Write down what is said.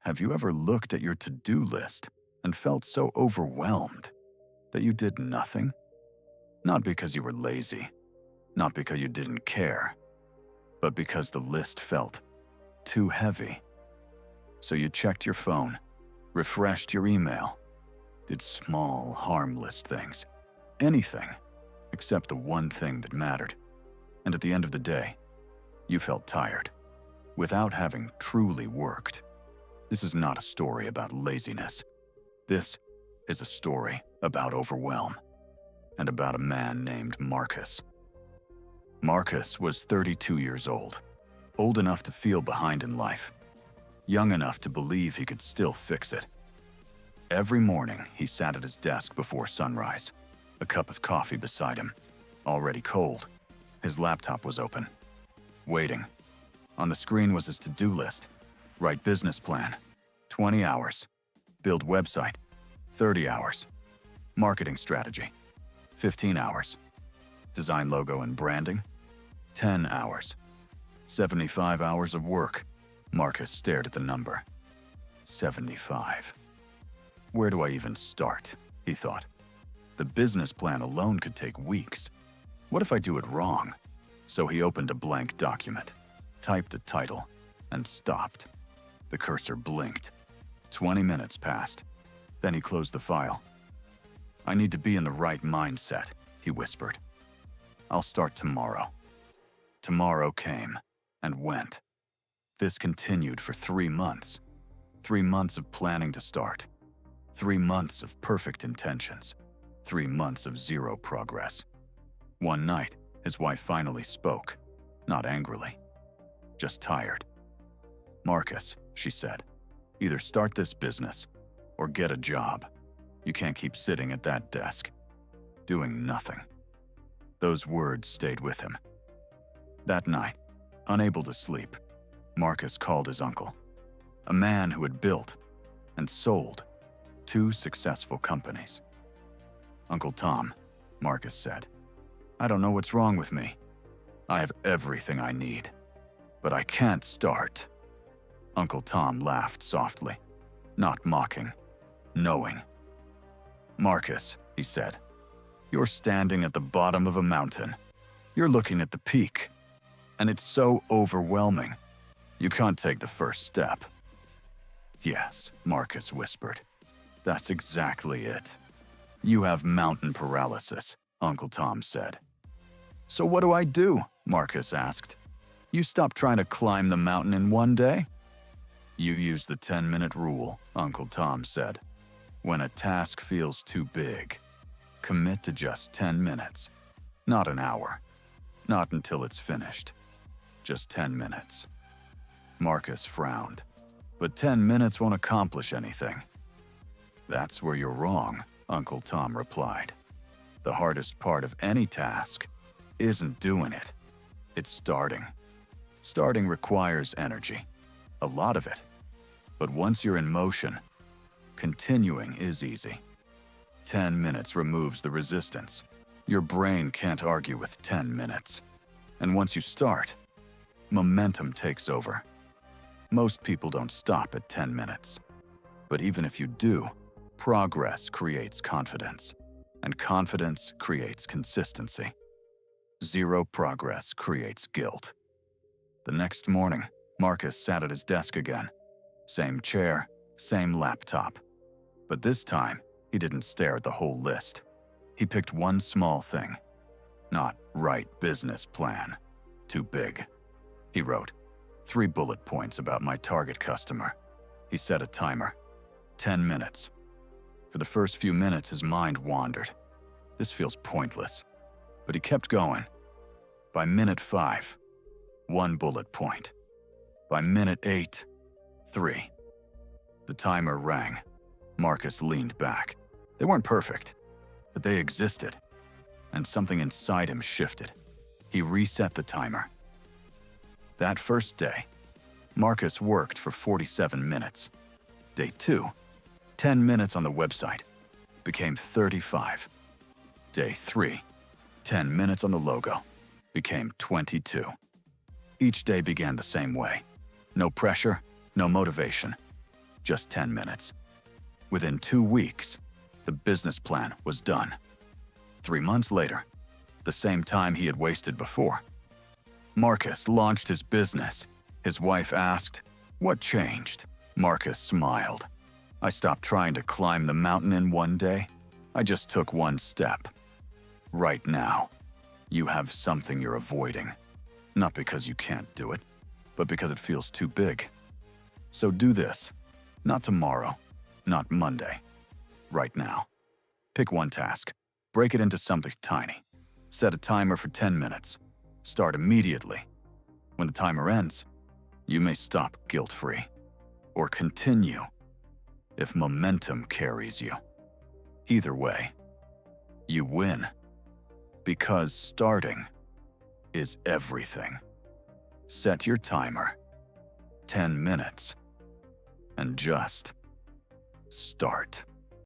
Have you ever looked at your to-do list and felt so overwhelmed that you did nothing? Not because you were lazy, not because you didn't care, but because the list felt too heavy. So you checked your phone, refreshed your email, did small, harmless things, anything except the one thing that mattered. And at the end of the day, you felt tired, without having truly worked. This is not a story about laziness. This is a story about overwhelm, and about a man named Marcus. Marcus was 32 years old enough to feel behind in life, young enough to believe he could still fix it. Every morning, he sat at his desk before sunrise, a cup of coffee beside him, already cold. His laptop was open, waiting. On the screen was his to-do list. Write business plan, 20 hours. Build website, 30 hours. Marketing strategy, 15 hours. Design logo and branding, 10 hours. 75 hours of work. Marcus stared at the number. 75. Where do I even start? He thought. The business plan alone could take weeks. What if I do it wrong? So he opened a blank document, typed a title, and stopped. The cursor blinked. 20 minutes passed. Then he closed the file. I need to be in the right mindset, he whispered. I'll start tomorrow. Tomorrow came and went. This continued for 3 months. 3 months of planning to start. 3 months of perfect intentions. 3 months of zero progress. One night, his wife finally spoke, not angrily, just tired. Marcus, she said, either start this business or get a job. You can't keep sitting at that desk, doing nothing. Those words stayed with him. That night, unable to sleep, Marcus called his uncle, a man who had built and sold 2 successful companies. Uncle Tom, Marcus said, I don't know what's wrong with me. I have everything I need, but I can't start. Uncle Tom laughed softly, not mocking, knowing. Marcus, he said, you're standing at the bottom of a mountain. You're looking at the peak, and it's so overwhelming. You can't take the first step. Yes, Marcus whispered. That's exactly it. You have mountain paralysis, Uncle Tom said. So what do I do? Marcus asked. You stop trying to climb the mountain in one day? You use the 10-minute rule, Uncle Tom said. When a task feels too big, commit to just 10 minutes, not an hour, not until it's finished. Just 10 minutes. Marcus frowned. But 10 minutes won't accomplish anything. That's where you're wrong, Uncle Tom replied. The hardest part of any task isn't doing it. It's starting. Starting requires energy, a lot of it. But once you're in motion, continuing is easy. 10 minutes removes the resistance. Your brain can't argue with 10 minutes. And once you start, momentum takes over. Most people don't stop at 10 minutes. But even if you do, progress creates confidence, and confidence creates consistency. Zero progress creates guilt. The next morning, Marcus sat at his desk again. Same chair, same laptop. But this time, he didn't stare at the whole list. He picked one small thing. Not right business plan. Too big. He wrote 3 bullet points about my target customer. He set a timer. 10 minutes. For the first few minutes, his mind wandered. This feels pointless. But he kept going. By minute 5, 1 bullet point. By minute 8, 3. The timer rang. Marcus leaned back. They weren't perfect, but they existed. And something inside him shifted. He reset the timer. That first day, Marcus worked for 47 minutes. Day 2, 10 minutes on the website, became 35. Day 3, 10 minutes on the logo, became 22. Each day began the same way. No pressure, no motivation. just 10 minutes. Within 2 weeks, the business plan was done. 3 months later, the same time he had wasted before, Marcus launched his business. His wife asked, "What changed?" Marcus smiled. "I stopped trying to climb the mountain in one day. I just took one step. Right now, you have something you're avoiding. Not because you can't do it, but because it feels too big. So do this. Not tomorrow, not Monday. Right now. Pick one task. Break it into something tiny. Set a timer for 10 minutes. Start immediately. When the timer ends, you may stop guilt-free. Or continue if momentum carries you. Either way, you win. Because starting is everything. Set your timer. 10 minutes. And just start.